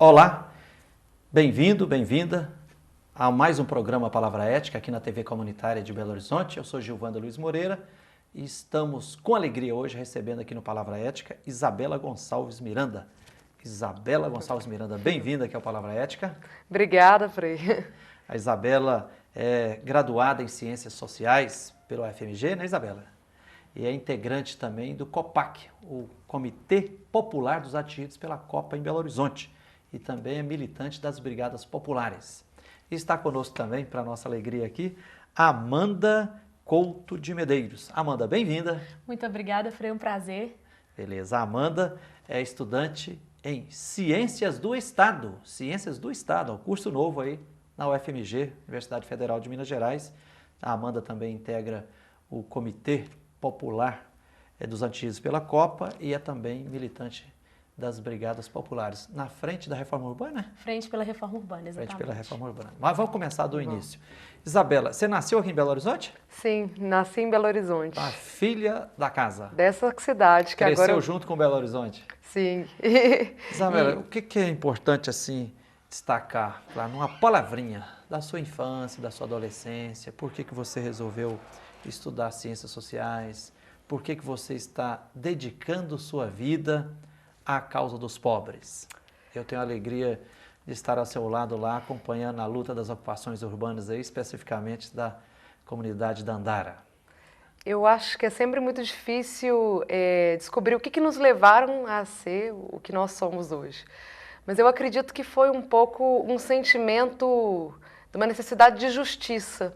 Olá, bem-vindo, bem-vinda a mais um programa Palavra Ética aqui na TV Comunitária de Belo Horizonte. Eu sou Gilvando Luiz Moreira e estamos com alegria hoje recebendo aqui no Palavra Ética Isabela Gonçalves Miranda. Isabela Gonçalves Miranda, bem-vinda aqui ao Palavra Ética. Obrigada, Frei. A Isabela é graduada em Ciências Sociais pelo UFMG, né, Isabela? E é integrante também do COPAC, o Comitê Popular dos Atingidos pela Copa em Belo Horizonte. E também é militante das Brigadas Populares. E está conosco também, para nossa alegria aqui, Amanda Couto de Medeiros. Amanda, bem-vinda. Muito obrigada, Frei, um prazer. Beleza, a Amanda é estudante em Ciências do Estado. Ciências do Estado, um curso novo aí na UFMG, Universidade Federal de Minas Gerais. A Amanda também integra o Comitê Popular dos Atingidos pela Copa e é também militante das Brigadas Populares, na frente da Reforma Urbana? Frente pela Reforma Urbana, exatamente. Frente pela Reforma Urbana. Mas vamos começar do início. Isabela, você nasceu aqui em Belo Horizonte? Sim, nasci em Belo Horizonte. A filha da casa. Dessa cidade que Cresceu agora... junto com Belo Horizonte? Sim. Isabela, o que é importante assim destacar, lá, numa palavrinha, da sua infância, da sua adolescência? Por que você resolveu estudar ciências sociais? Por que você está dedicando sua vida à causa dos pobres? Eu tenho a alegria de estar ao seu lado lá, acompanhando a luta das ocupações urbanas, aí, especificamente da comunidade da Andara. Eu acho que é sempre muito difícil descobrir o que nos levaram a ser o que nós somos hoje. Mas eu acredito que foi um pouco um sentimento de uma necessidade de justiça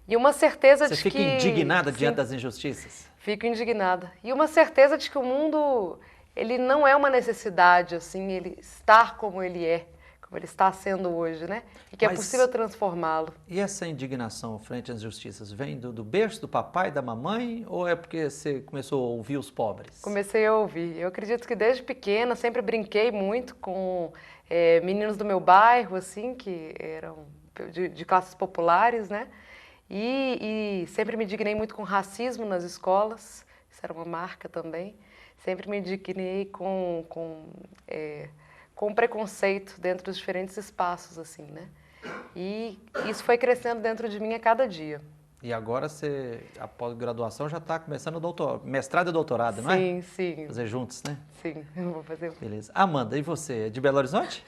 e uma certeza de que... Você fica indignada diante das injustiças? Fico indignada. E uma certeza de que o mundo... ele não é uma necessidade, assim, ele estar como ele é, como ele está sendo hoje, né? E que é possível transformá-lo. E essa indignação frente às injustiças vem do berço do papai, da mamãe, ou é porque você começou a ouvir os pobres? Comecei a ouvir. Eu acredito que desde pequena sempre brinquei muito com meninos do meu bairro, assim, que eram de classes populares, né? E sempre me indignei muito com racismo nas escolas, isso era uma marca também. Sempre me indignei com preconceito dentro dos diferentes espaços, assim, né? E isso foi crescendo dentro de mim a cada dia. E agora você, após graduação, já está começando mestrado e doutorado, não é? Sim, sim. Fazer juntos, né? Sim, eu vou fazer. Beleza. Amanda, e você? É de Belo Horizonte?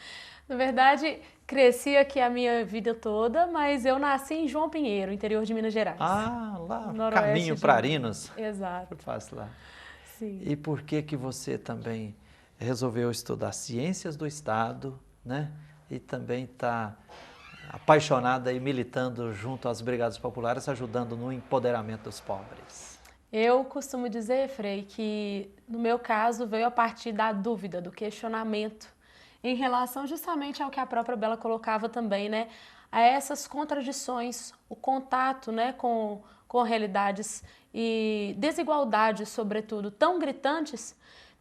Na verdade, cresci aqui a minha vida toda, mas eu nasci em João Pinheiro, interior de Minas Gerais. Ah, lá, Noroeste caminho de para Minas. Arinos. Exato. Fácil lá. Sim. E por que você também resolveu estudar Ciências do Estado, né? E também está apaixonada e militando junto às Brigadas Populares, ajudando no empoderamento dos pobres? Eu costumo dizer, Frei, que no meu caso veio a partir da dúvida, do questionamento, em relação justamente ao que a própria Bela colocava também, né? A essas contradições, o contato, né, com realidades e desigualdades, sobretudo, tão gritantes,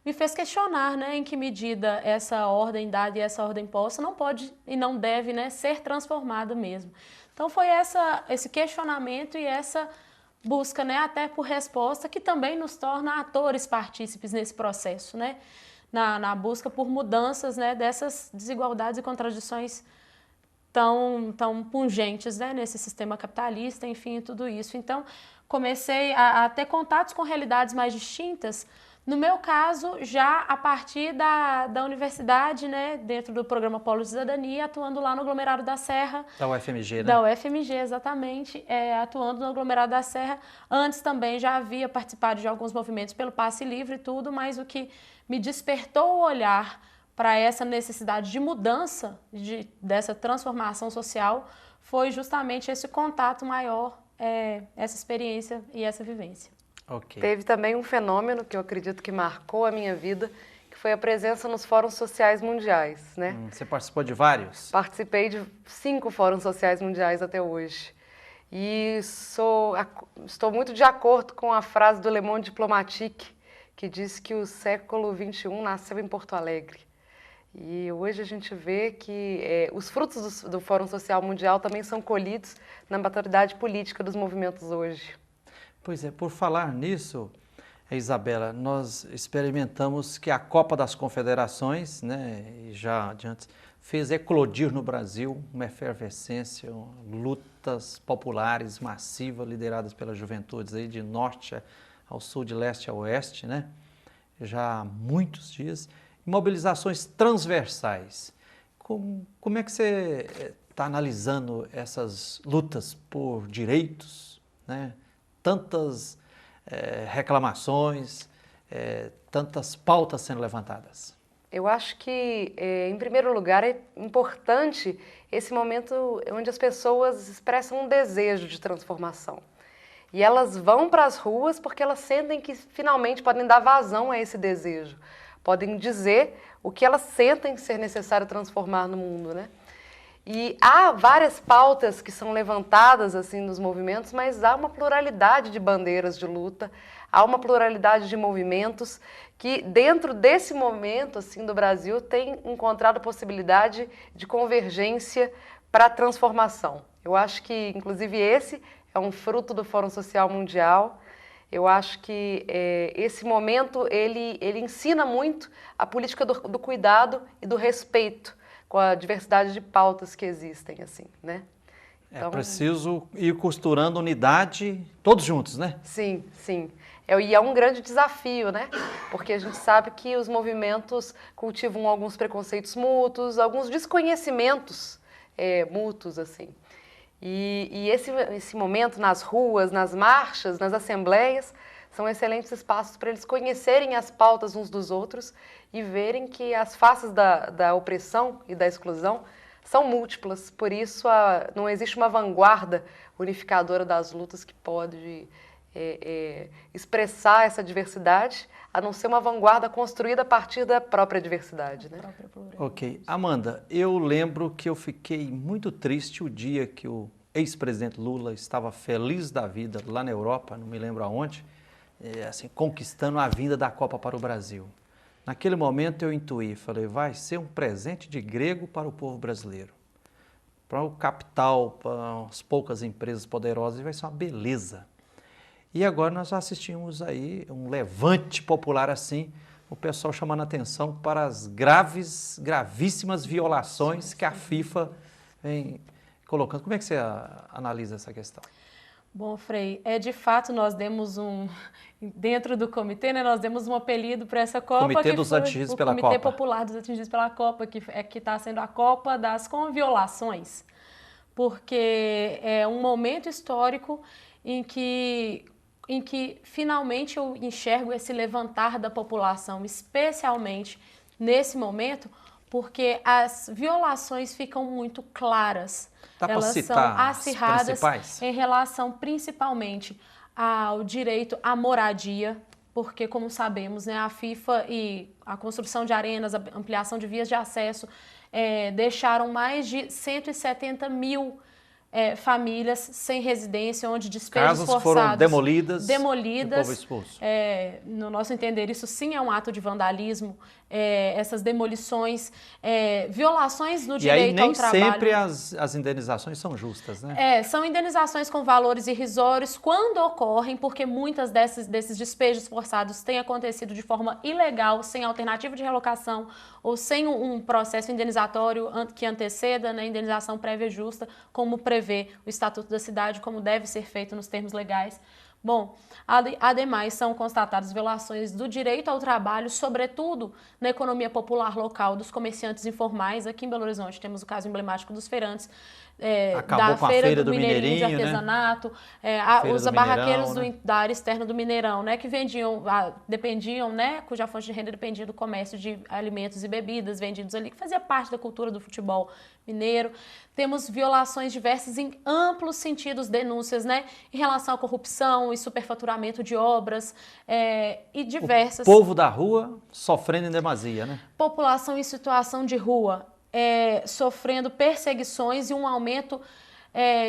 me fez questionar, né, em que medida essa ordem dada e essa ordem posta não pode e não deve, né, ser transformada mesmo. Então foi esse questionamento e essa busca, né, até por resposta, que também nos torna atores partícipes nesse processo, né, na busca por mudanças, né, dessas desigualdades e contradições tão pungentes, né, nesse sistema capitalista, enfim, tudo isso. Então, comecei a ter contatos com realidades mais distintas, no meu caso, já a partir da universidade, né, dentro do programa Polo de Cidadania, atuando lá no aglomerado da Serra. Da UFMG, né? Da UFMG, exatamente, atuando no aglomerado da Serra. Antes também já havia participado de alguns movimentos pelo Passe Livre e tudo, mas o que me despertou o olhar para essa necessidade de mudança, dessa transformação social, foi justamente esse contato maior, essa experiência e essa vivência. Okay. Teve também um fenômeno que eu acredito que marcou a minha vida, que foi a presença nos fóruns sociais mundiais, né? Você participou de vários? Participei de 5 fóruns sociais mundiais até hoje. E estou muito de acordo com a frase do Le Monde Diplomatique, que diz que o século XXI nasceu em Porto Alegre. E hoje a gente vê que os frutos do Fórum Social Mundial também são colhidos na maturidade política dos movimentos hoje. Pois é, por falar nisso, Isabela, nós experimentamos que a Copa das Confederações, né, e já adiante, fez eclodir no Brasil uma efervescência, lutas populares massivas lideradas pelas juventudes aí de norte ao sul, de leste a oeste, né, já há muitos dias, mobilizações transversais. Como é que você está analisando essas lutas por direitos, né, tantas reclamações, tantas pautas sendo levantadas? Eu acho que, em primeiro lugar, é importante esse momento onde as pessoas expressam um desejo de transformação. E elas vão para as ruas porque elas sentem que finalmente podem dar vazão a esse desejo. Podem dizer o que elas sentem ser necessário transformar no mundo, né? E há várias pautas que são levantadas assim nos movimentos, mas há uma pluralidade de bandeiras de luta, há uma pluralidade de movimentos que dentro desse momento assim do Brasil tem encontrado possibilidade de convergência para a transformação. Eu acho que inclusive esse é um fruto do Fórum Social Mundial. Eu acho que esse momento ele ensina muito a política do cuidado e do respeito com a diversidade de pautas que existem, assim, né? Então, é preciso ir costurando unidade todos juntos, né? Sim, sim. E é um grande desafio, né? Porque a gente sabe que os movimentos cultivam alguns preconceitos mútuos, alguns desconhecimentos mútuos, assim. E esse momento nas ruas, nas marchas, nas assembleias, são excelentes espaços para eles conhecerem as pautas uns dos outros e verem que as faces da opressão e da exclusão são múltiplas. Por isso, não existe uma vanguarda unificadora das lutas que pode expressar essa diversidade, a não ser uma vanguarda construída a partir da própria diversidade, né? Ok. Amanda, eu lembro que eu fiquei muito triste o dia que o ex-presidente Lula estava feliz da vida lá na Europa, não me lembro aonde, assim, conquistando a vinda da Copa para o Brasil. Naquele momento eu intuí, falei, vai ser um presente de grego para o povo brasileiro. Para o capital, para as poucas empresas poderosas, vai ser uma beleza. E agora nós assistimos aí um levante popular assim, o pessoal chamando a atenção para as gravíssimas violações que a FIFA vem colocando. Como é que você analisa essa questão? Bom, Frei, de fato nós demos dentro do comitê, né, nós demos um apelido para essa Copa, Comitê dos Atingidos pela Copa. O Comitê Popular dos Atingidos pela Copa, que está sendo a Copa das Conviolações, porque é um momento histórico em que finalmente eu enxergo esse levantar da população, especialmente nesse momento, porque as violações ficam muito claras. Elas são acirradas em relação principalmente ao direito à moradia, porque, como sabemos, né, a FIFA e a construção de arenas, a ampliação de vias de acesso deixaram mais de 170 mil famílias sem residência, onde despejos forçados foram demolidas e o povo expulso. No nosso entender, isso sim é um ato de vandalismo, essas demolições, violações no direito ao trabalho. E aí nem sempre as indenizações são justas, né? São indenizações com valores irrisórios quando ocorrem, porque muitas desses despejos forçados têm acontecido de forma ilegal, sem alternativa de relocação ou sem um processo indenizatório que anteceda, né, indenização prévia justa, como prevê o Estatuto da Cidade, como deve ser feito nos termos legais. Bom, ademais são constatadas violações do direito ao trabalho, sobretudo na economia popular local, dos comerciantes informais. Aqui em Belo Horizonte temos o caso emblemático dos feirantes, da Feira do Mineirinho de Artesanato, né? Os barraqueiros da área externa do Mineirão, né, que dependiam, né, cuja fonte de renda dependia do comércio de alimentos e bebidas vendidos ali, que fazia parte da cultura do futebol mineiro. Temos violações diversas em amplos sentidos, denúncias, né, em relação à corrupção e superfaturamento de obras e diversas. O povo da rua sofrendo em demasia, né? População em situação de rua sofrendo perseguições e um aumento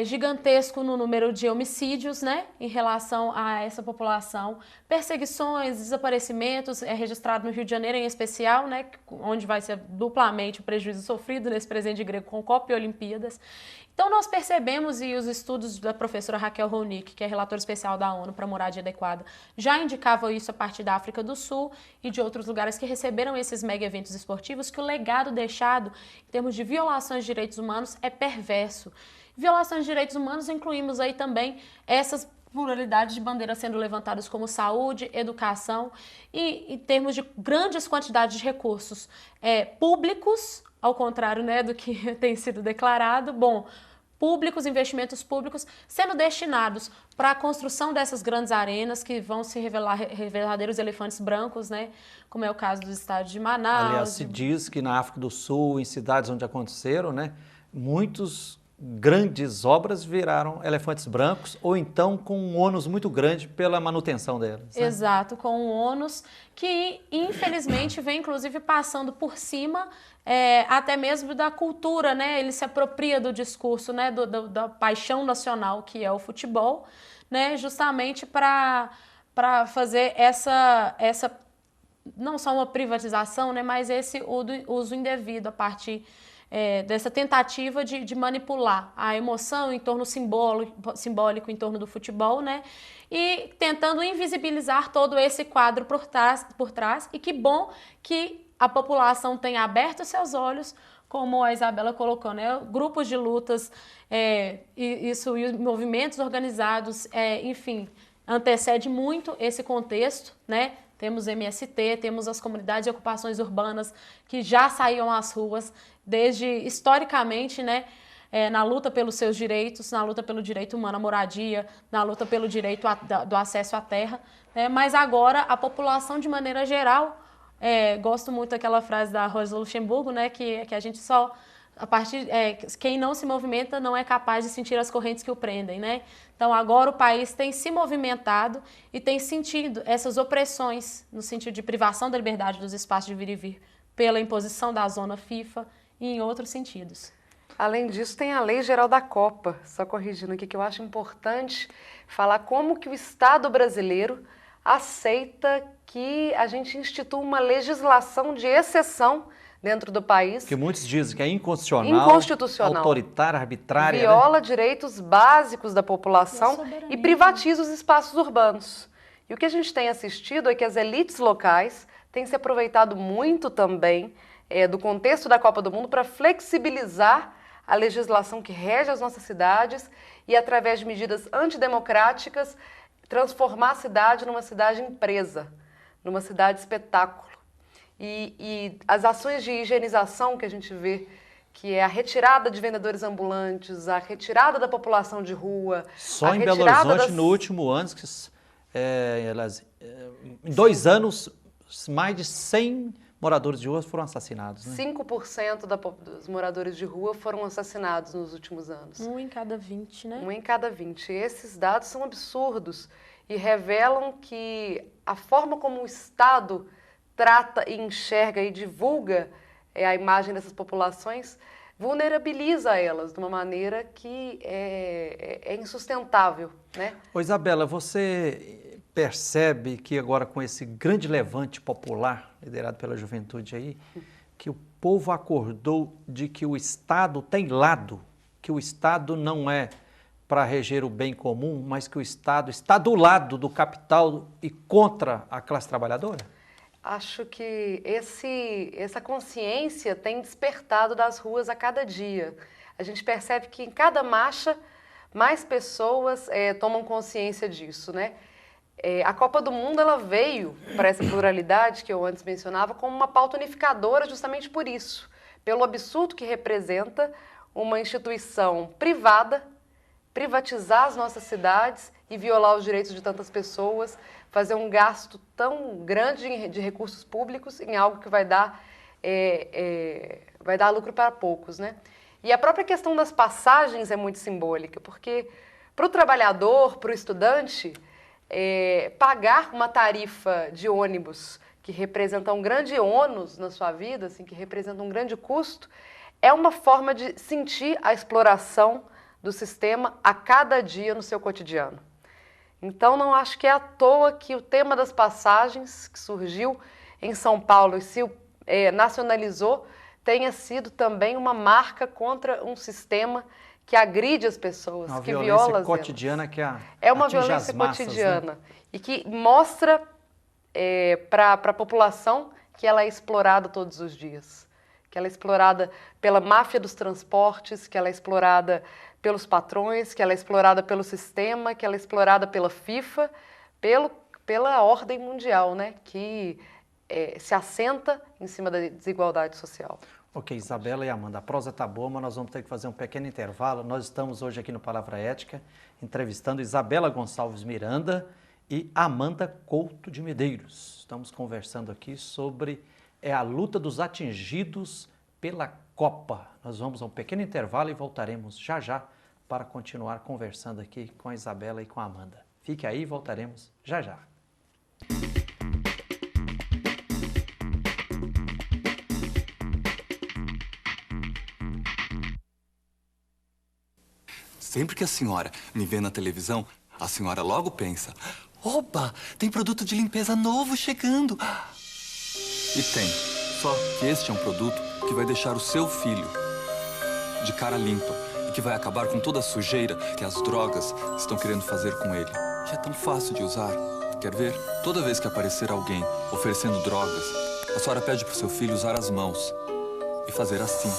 gigantesco no número de homicídios, né, em relação a essa população, perseguições, desaparecimentos, registrado no Rio de Janeiro em especial, né, onde vai ser duplamente o prejuízo sofrido nesse presente grego com Copa e Olimpíadas. Então nós percebemos, e os estudos da professora Raquel Ronick, que é relatora especial da ONU para a moradia adequada, já indicavam isso a partir da África do Sul e de outros lugares que receberam esses mega eventos esportivos, que o legado deixado em termos de violações de direitos humanos é perverso. Violações de direitos humanos incluímos aí também essas pluralidades de bandeiras sendo levantadas como saúde, educação e em termos de grandes quantidades de recursos públicos, ao contrário, né, do que tem sido declarado, investimentos públicos sendo destinados para a construção dessas grandes arenas que vão se revelar verdadeiros elefantes brancos, né, como é o caso do estado de Manaus. Aliás, se diz que na África do Sul, em cidades onde aconteceram, né, muitos grandes obras viraram elefantes brancos ou então com um ônus muito grande pela manutenção delas. Né? Exato, com um ônus que infelizmente vem inclusive passando por cima até mesmo da cultura, né? Ele se apropria do discurso, né? Da paixão nacional que é o futebol, né? Justamente para fazer essa não só uma privatização, né? Mas esse uso indevido a partir dessa tentativa de manipular a emoção em torno simbólico em torno do futebol, né? E tentando invisibilizar todo esse quadro por trás. E que bom que a população tenha aberto seus olhos, como a Isabela colocou, né? Grupos de lutas, e movimentos organizados, enfim, antecede muito esse contexto, né? Temos MST, temos as comunidades de ocupações urbanas que já saíam às ruas desde historicamente, né, na luta pelos seus direitos, na luta pelo direito humano à moradia, na luta pelo direito do acesso à terra, né, mas agora a população de maneira geral, gosto muito daquela frase da Rosa Luxemburgo, né, que a gente só, quem não se movimenta não é capaz de sentir as correntes que o prendem, né? Então agora o país tem se movimentado e tem sentido essas opressões no sentido de privação da liberdade dos espaços de vir e vir pela imposição da zona FIFA e em outros sentidos. Além disso, tem a Lei Geral da Copa, só corrigindo aqui, que eu acho importante falar como que o Estado brasileiro aceita que a gente institua uma legislação de exceção dentro do país. Que muitos dizem que é inconstitucional, autoritária, arbitrária. Viola direitos básicos da população e privatiza os espaços urbanos. E o que a gente tem assistido é que as elites locais têm se aproveitado muito também do contexto da Copa do Mundo para flexibilizar a legislação que rege as nossas cidades e, através de medidas antidemocráticas, transformar a cidade numa cidade empresa, numa cidade espetáculo. E as ações de higienização que a gente vê, que é a retirada de vendedores ambulantes, a retirada da população de rua... Só em Belo Horizonte, no último ano, em 2 anos, mais de 100 moradores de rua foram assassinados. Né? 5% dos moradores de rua foram assassinados nos últimos anos. 1 em cada 20, né? 1 em cada 20. Esses dados são absurdos e revelam que a forma como o Estado trata e enxerga e divulga a imagem dessas populações vulnerabiliza elas de uma maneira que é insustentável, né? Ô Isabela, você percebe que agora com esse grande levante popular, liderado pela juventude aí, que o povo acordou de que o Estado tem lado, que o Estado não é para reger o bem comum, mas que o Estado está do lado do capital e contra a classe trabalhadora? Acho que essa consciência tem despertado das ruas a cada dia. A gente percebe que em cada marcha mais pessoas tomam consciência disso, né? A Copa do Mundo ela veio para essa pluralidade que eu antes mencionava como uma pauta unificadora justamente por isso, pelo absurdo que representa uma instituição privada privatizar as nossas cidades e violar os direitos de tantas pessoas, fazer um gasto tão grande de recursos públicos em algo que vai dar lucro para poucos, né? E a própria questão das passagens é muito simbólica, porque para o trabalhador, para o estudante, pagar uma tarifa de ônibus que representa um grande ônus na sua vida, assim, que representa um grande custo, é uma forma de sentir a exploração do sistema a cada dia no seu cotidiano. Então, não acho que é à toa que o tema das passagens, que surgiu em São Paulo e se nacionalizou, tenha sido também uma marca contra um sistema que agride as pessoas, que viola as violência cotidiana que é uma atinge violência as massas, cotidiana, né? e que mostra para a população que ela é explorada todos os dias, que ela é explorada pela máfia dos transportes, que ela é explorada pelos patrões, que ela é explorada pelo sistema, que ela é explorada pela FIFA, pela ordem mundial, né? Que se assenta em cima da desigualdade social. Ok, Isabela e Amanda, a prosa tá boa, mas nós vamos ter que fazer um pequeno intervalo. Nós estamos hoje aqui no Palavra Ética, entrevistando Isabela Gonçalves Miranda e Amanda Couto de Medeiros. Estamos conversando aqui sobre a luta dos atingidos pela Copa. Nós vamos a um pequeno intervalo e voltaremos já já para continuar conversando aqui com a Isabela e com a Amanda. Fique aí e voltaremos já já. Sempre que a senhora me vê na televisão, a senhora logo pensa: oba, tem produto de limpeza novo chegando. E tem. Só que este é um produto que vai deixar o seu filho de cara limpa e que vai acabar com toda a sujeira que as drogas estão querendo fazer com ele. E é tão fácil de usar. Quer ver? Toda vez que aparecer alguém oferecendo drogas, a senhora pede para o seu filho usar as mãos e fazer assim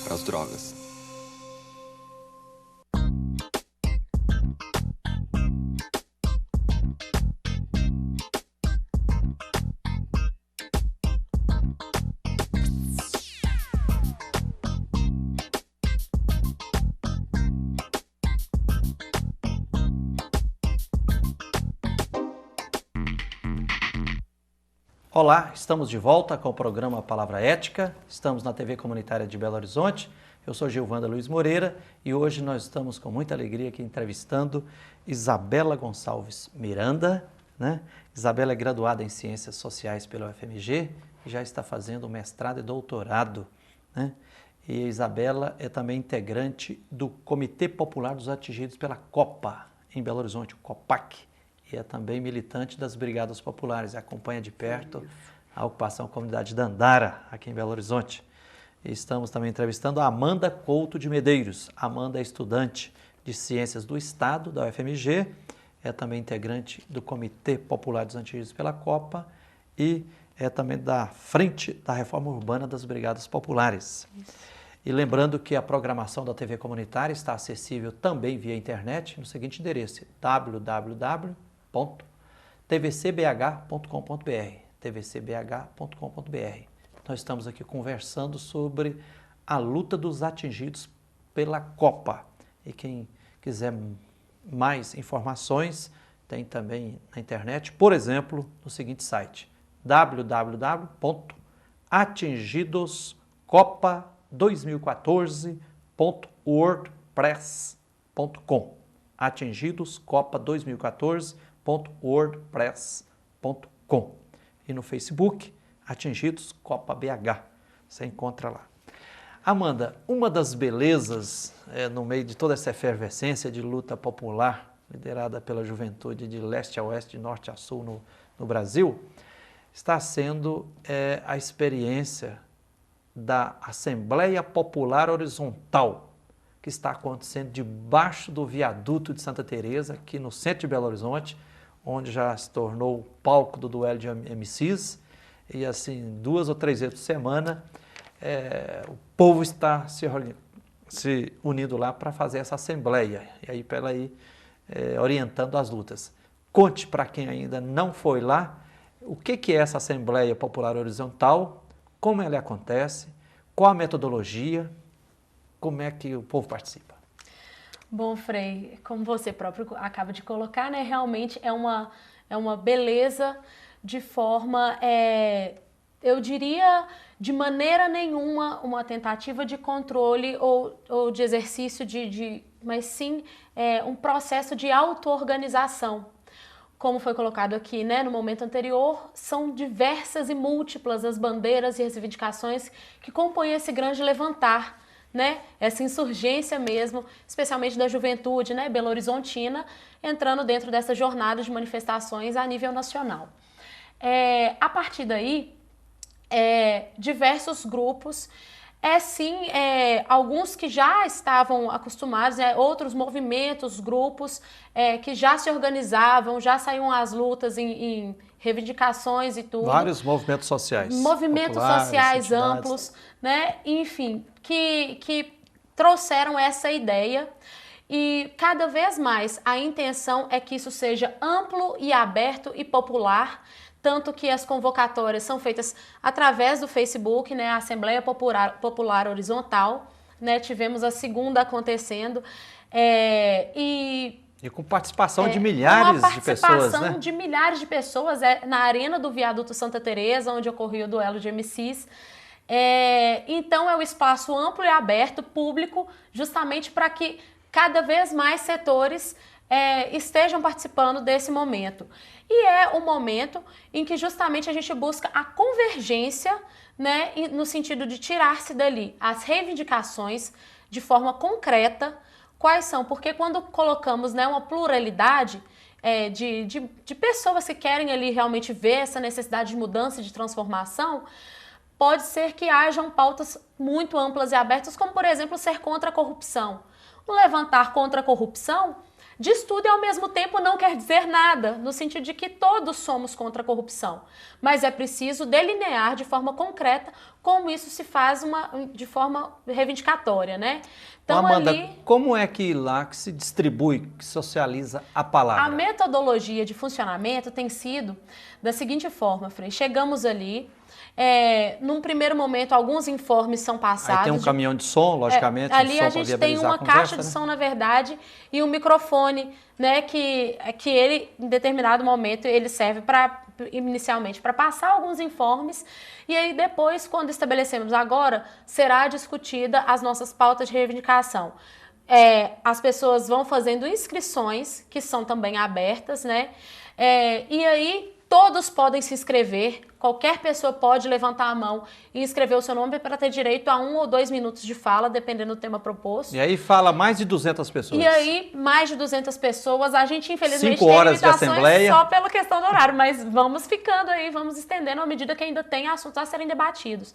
para as drogas. Olá, estamos de volta com o programa Palavra Ética, estamos na TV Comunitária de Belo Horizonte, eu sou Gilvanda Luiz Moreira e hoje nós estamos com muita alegria aqui entrevistando Isabela Gonçalves Miranda, né? Isabela é graduada em Ciências Sociais pela UFMG e já está fazendo mestrado e doutorado, né? E Isabela é também integrante do Comitê Popular dos Atingidos pela Copa, em Belo Horizonte, o COPAC. E é também militante das Brigadas Populares, acompanha de perto a ocupação da comunidade Dandara, aqui em Belo Horizonte. E estamos também entrevistando a Amanda Couto de Medeiros. A Amanda é estudante de Ciências do Estado, da UFMG, é também integrante do Comitê Popular dos Atingidos pela Copa e é também da Frente da Reforma Urbana das Brigadas Populares. E lembrando que a programação da TV Comunitária está acessível também via internet no seguinte endereço: www.tvcbh.com.br tvcbh.com.br. Nós estamos aqui conversando sobre a luta dos atingidos pela Copa. E quem quiser mais informações, tem também na internet, por exemplo, no seguinte site: atingidoscopa2014.wordpress.com atingidoscopa2014.wordpress.com e no Facebook, Atingidos Copa BH, você encontra lá. Amanda, uma das belezas no meio de toda essa efervescência de luta popular, liderada pela juventude de leste a oeste, de norte a sul no Brasil, está sendo a experiência da Assembleia Popular Horizontal, que está acontecendo debaixo do viaduto de Santa Teresa, aqui no centro de Belo Horizonte, onde já se tornou o palco do duelo de MCs, e assim, 2 ou 3 vezes por semana, o povo está se unindo lá para fazer essa assembleia, e aí para ela ir orientando as lutas. Conte para quem ainda não foi lá, o que é essa Assembleia Popular Horizontal, como ela acontece, qual a metodologia, como é que o povo participa? Bom, Frei, como você próprio acaba de colocar, né, realmente é uma beleza de forma, eu diria, de maneira nenhuma uma tentativa de controle ou de exercício mas sim um processo de auto-organização. Como foi colocado aqui, né, no momento anterior, são diversas e múltiplas as bandeiras e as reivindicações que compõem esse grande levantar, né, essa insurgência mesmo, especialmente da juventude, né, belo-horizontina, entrando dentro dessa jornada de manifestações a nível nacional. A partir daí, diversos grupos, alguns que já estavam acostumados, outros movimentos, grupos que já se organizavam, já saíam às lutas em reivindicações e tudo. Vários movimentos sociais. Movimentos sociais amplos, né? Enfim, que trouxeram essa ideia. E cada vez mais a intenção é que isso seja amplo e aberto e popular, tanto que as convocatórias são feitas através do Facebook, né, a Assembleia Popular Horizontal, né, tivemos a segunda acontecendo, e com participação de milhares de pessoas, né? Participação de milhares de pessoas, na Arena do Viaduto Santa Teresa, onde ocorreu o duelo de MCs. Então é um espaço amplo e aberto, público, justamente para que cada vez mais setores estejam participando desse momento. E é o momento em que justamente a gente busca a convergência, né, no sentido de tirar-se dali as reivindicações de forma concreta. Quais são? Porque quando colocamos, né, uma pluralidade de pessoas que querem ali realmente ver essa necessidade de mudança e de transformação, pode ser que hajam pautas muito amplas e abertas, como, por exemplo, ser contra a corrupção. O levantar contra a corrupção diz tudo e, ao mesmo tempo, não quer dizer nada, no sentido de que todos somos contra a corrupção. Mas é preciso delinear de forma concreta como isso se faz de forma reivindicatória, né? Então, Amanda, como é que lá que se distribui, que socializa a palavra? A metodologia de funcionamento tem sido da seguinte forma, Frei. Chegamos ali, num primeiro momento, alguns informes são passados. Aí tem um caminhão de som, logicamente. Ali a gente tem uma caixa de som, na verdade, e um microfone, né, que ele, em determinado momento, ele serve inicialmente para passar alguns informes, e aí depois, quando estabelecemos agora, será discutida as nossas pautas de reivindicação. As pessoas vão fazendo inscrições, que são também abertas, né, e aí todos podem se inscrever, qualquer pessoa pode levantar a mão e inscrever o seu nome para ter direito a 1 ou 2 minutos de fala, dependendo do tema proposto. E aí fala mais de 200 pessoas. E aí, mais de 200 pessoas. A gente, infelizmente, 5 horas de assembleia. Só pela questão do horário, mas vamos ficando aí, vamos estendendo à medida que ainda tem assuntos a serem debatidos.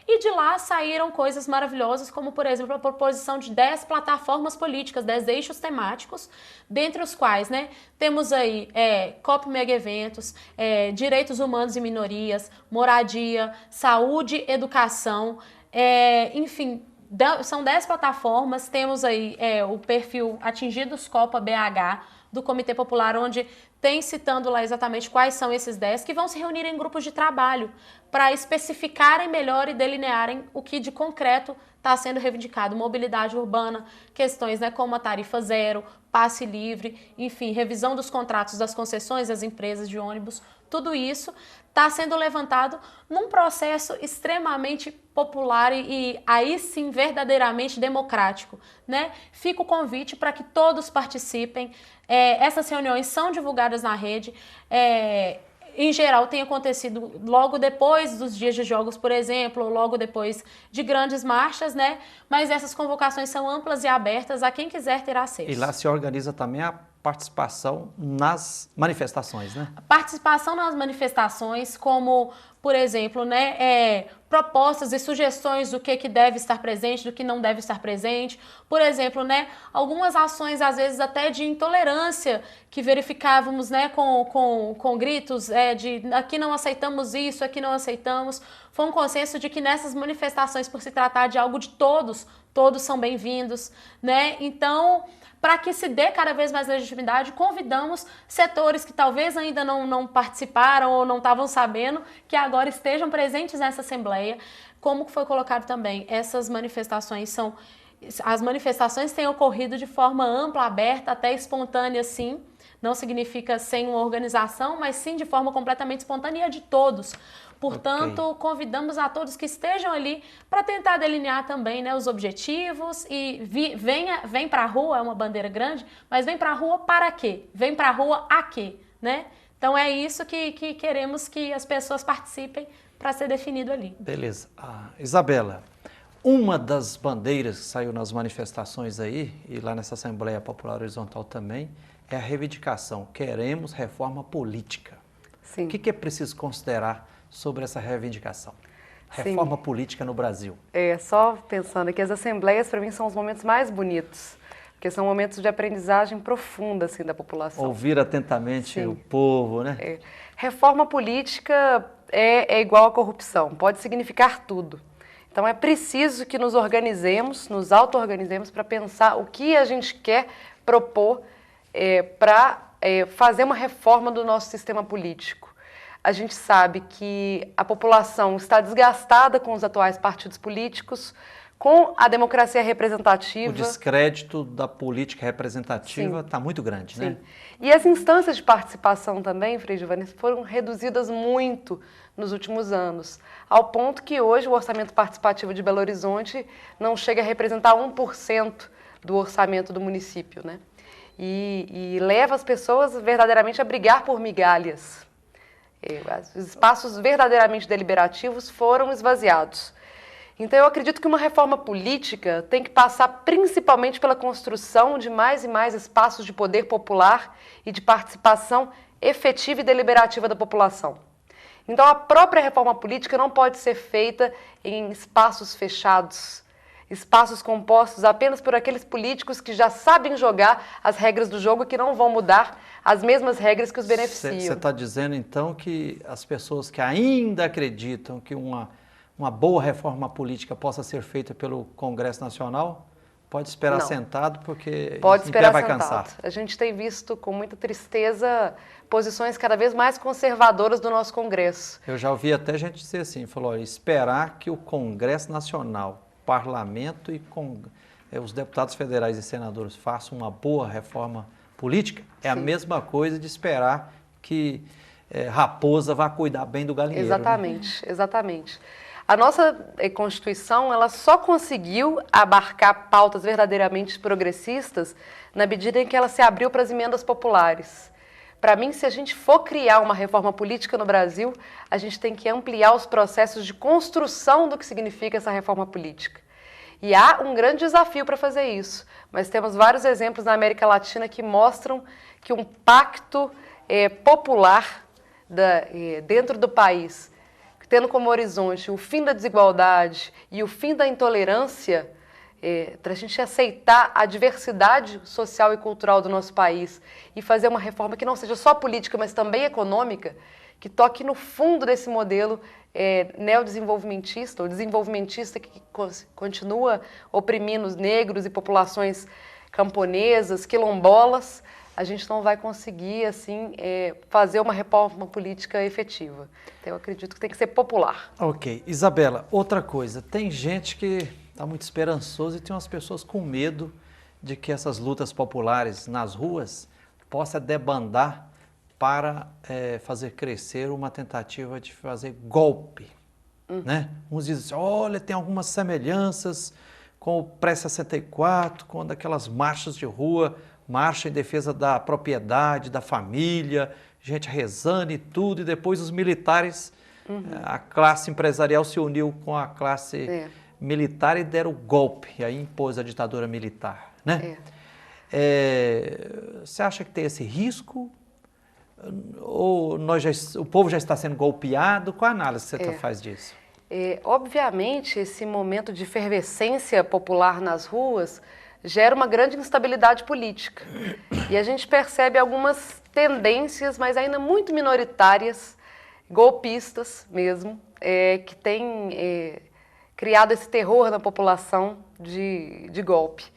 E de lá saíram coisas maravilhosas, como, por exemplo, a proposição de 10 plataformas políticas, 10 eixos temáticos, dentre os quais, né, temos aí COP Mega Eventos, direitos humanos e minorias, moradia, saúde, educação, enfim, são 10 plataformas. Temos aí o perfil Atingidos Copa BH, do Comitê Popular, onde tem citando lá exatamente quais são esses 10, que vão se reunir em grupos de trabalho para especificarem melhor e delinearem o que de concreto está sendo reivindicado. Mobilidade urbana, questões, né, como a tarifa zero, passe livre, enfim, revisão dos contratos das concessões das empresas de ônibus, tudo isso está sendo levantado num processo extremamente popular e aí sim verdadeiramente democrático, né? Fica o convite para que todos participem. Essas reuniões são divulgadas na rede. Em geral, tem acontecido logo depois dos dias de jogos, por exemplo, ou logo depois de grandes marchas, né? Mas essas convocações são amplas e abertas a quem quiser ter acesso. E lá se organiza também a participação nas manifestações, né? A participação nas manifestações, como, por exemplo, né, propostas e sugestões do que deve estar presente, do que não deve estar presente. Por exemplo, né, algumas ações, às vezes, até de intolerância que verificávamos, né, com gritos de aqui não aceitamos isso, aqui não aceitamos. Foi um consenso de que nessas manifestações, por se tratar de algo de todos são bem-vindos, né? Então, para que se dê cada vez mais legitimidade, convidamos setores que talvez ainda não participaram ou não estavam sabendo, que agora estejam presentes nessa Assembleia. Como foi colocado também, essas manifestações as manifestações têm ocorrido de forma ampla, aberta, até espontânea, sim. Não significa sem uma organização, mas sim de forma completamente espontânea de todos. Portanto, convidamos a todos que estejam ali para tentar delinear também, né, os objetivos e vem para a rua, é uma bandeira grande, mas vem para a rua para quê? Vem para a rua a quê? Né? Então é isso que queremos que as pessoas participem para ser definido ali. Beleza. Isabela, Uma das bandeiras que saiu nas manifestações aí, e lá nessa Assembleia Popular Horizontal também, é a reivindicação. Queremos reforma política. Sim. O que é preciso considerar sobre essa reivindicação? Reforma política no Brasil. Só pensando aqui, as assembleias para mim são os momentos mais bonitos, porque são momentos de aprendizagem profunda assim, da população. Ouvir atentamente o povo, né? Reforma política é igual à corrupção, pode significar tudo. Então é preciso que nos organizemos, nos auto-organizemos para pensar o que a gente quer propor para fazer uma reforma do nosso sistema político. A gente sabe que a população está desgastada com os atuais partidos políticos, com a democracia representativa. O descrédito da política representativa está muito grande, né? E as instâncias de participação também, Frei Giovanni, foram reduzidas muito nos últimos anos, ao ponto que hoje o orçamento participativo de Belo Horizonte não chega a representar 1% do orçamento do município, né? E leva as pessoas verdadeiramente a brigar por migalhas. Os espaços verdadeiramente deliberativos foram esvaziados. Então, eu acredito que uma reforma política tem que passar principalmente pela construção de mais e mais espaços de poder popular e de participação efetiva e deliberativa da população. Então, a própria reforma política não pode ser feita em espaços fechados, espaços compostos apenas por aqueles políticos que já sabem jogar as regras do jogo e que não vão mudar as mesmas regras que os beneficiam. Você está dizendo, então, que as pessoas que ainda acreditam que uma boa reforma política possa ser feita pelo Congresso Nacional, pode esperar sentado, porque pode esperar vai sentado. cansar. A gente tem visto com muita tristeza posições cada vez mais conservadoras do nosso Congresso. Eu já ouvi até gente dizer assim, falou, esperar que o Congresso Nacional, Parlamento e os deputados federais e senadores façam uma boa reforma política, é a mesma coisa de esperar que raposa vá cuidar bem do galinheiro. Exatamente, exatamente. A nossa Constituição, ela só conseguiu abarcar pautas verdadeiramente progressistas na medida em que ela se abriu para as emendas populares. Para mim, se a gente for criar uma reforma política no Brasil, a gente tem que ampliar os processos de construção do que significa essa reforma política. E há um grande desafio para fazer isso, mas temos vários exemplos na América Latina que mostram que um pacto popular dentro do país, tendo como horizonte o fim da desigualdade e o fim da intolerância, para a gente aceitar a diversidade social e cultural do nosso país e fazer uma reforma que não seja só política, mas também econômica, que toque no fundo desse modelo neodesenvolvimentista, ou desenvolvimentista que continua oprimindo os negros e populações camponesas, quilombolas, a gente não vai conseguir, assim, fazer uma reforma política efetiva. Então, eu acredito que tem que ser popular. Ok. Isabela, outra coisa, tem gente que está muito esperançoso e tem umas pessoas com medo de que essas lutas populares nas ruas possam debandar para fazer crescer uma tentativa de fazer golpe, né? Uns dizem assim, olha, tem algumas semelhanças com o pré-64, com aquelas marchas de rua, marcha em defesa da propriedade, da família, gente rezando e tudo, e depois os militares, a classe empresarial se uniu com a classe militar e deram o golpe, e aí impôs a ditadura militar, né? Você acha que tem esse risco? Ou o povo já está sendo golpeado? Qual a análise que você faz disso? Obviamente, esse momento de efervescência popular nas ruas gera uma grande instabilidade política. E a gente percebe algumas tendências, mas ainda muito minoritárias, golpistas mesmo, que têm criado esse terror na população de golpe.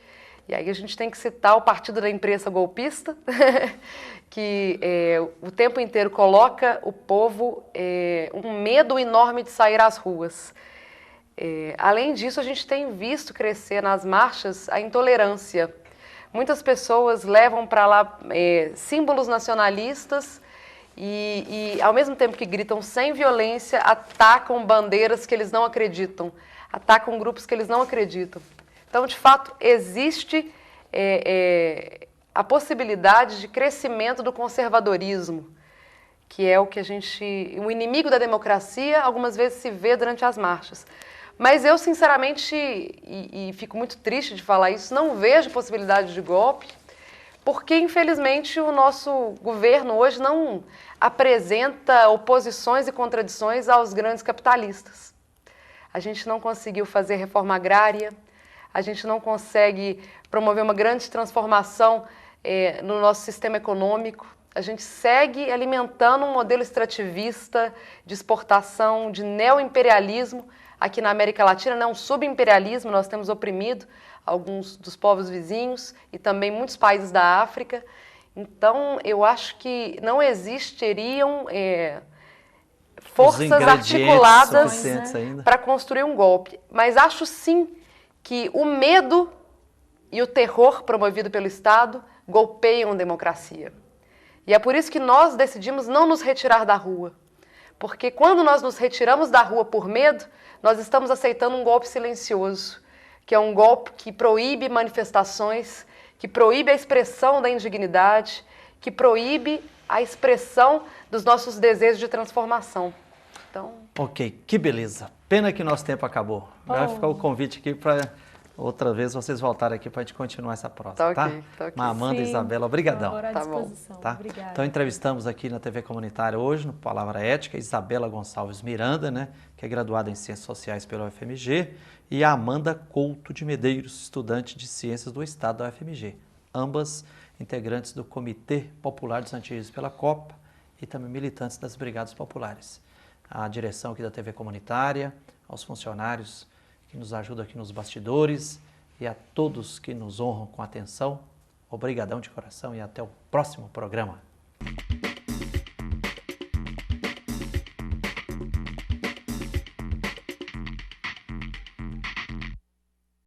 E aí a gente tem que citar o Partido da Imprensa Golpista, que o tempo inteiro coloca o povo um medo enorme de sair às ruas. Além disso, a gente tem visto crescer nas marchas a intolerância. Muitas pessoas levam para lá símbolos nacionalistas e, ao mesmo tempo que gritam sem violência, atacam bandeiras que eles não acreditam, atacam grupos que eles não acreditam. Então, de fato, existe a possibilidade de crescimento do conservadorismo, que é o inimigo da democracia, algumas vezes se vê durante as marchas. Mas eu, sinceramente, e fico muito triste de falar isso, não vejo possibilidade de golpe, porque, infelizmente, o nosso governo hoje não apresenta oposições e contradições aos grandes capitalistas. A gente não conseguiu fazer reforma agrária, a gente não consegue promover uma grande transformação no nosso sistema econômico. A gente segue alimentando um modelo extrativista de exportação, de neoimperialismo aqui na América Latina, não um subimperialismo, nós temos oprimido alguns dos povos vizinhos e também muitos países da África. Então, eu acho que não existiriam forças articuladas para construir um golpe. Mas acho sim que o medo e o terror promovido pelo Estado golpeiam a democracia. E é por isso que nós decidimos não nos retirar da rua. Porque quando nós nos retiramos da rua por medo, nós estamos aceitando um golpe silencioso, que é um golpe que proíbe manifestações, que proíbe a expressão da indignidade, que proíbe a expressão dos nossos desejos de transformação. Então... Ok, que beleza. Pena que nosso tempo acabou. Vai ficar o convite aqui para outra vez vocês voltarem aqui para a gente continuar essa prosa, tá? Tá ok. Amanda e Isabela, obrigadão. Tá bom. Tá? Obrigada. Então entrevistamos aqui na TV Comunitária hoje, no Palavra Ética, Isabela Gonçalves Miranda, né, que é graduada em Ciências Sociais pela UFMG, e a Amanda Couto de Medeiros, estudante de Ciências do Estado da UFMG. Ambas integrantes do Comitê Popular dos Antirriscos pela Copa e também militantes das Brigadas Populares. A direção aqui da TV Comunitária, aos funcionários que nos ajudam aqui nos bastidores e a todos que nos honram com atenção. Obrigadão de coração e até o próximo programa.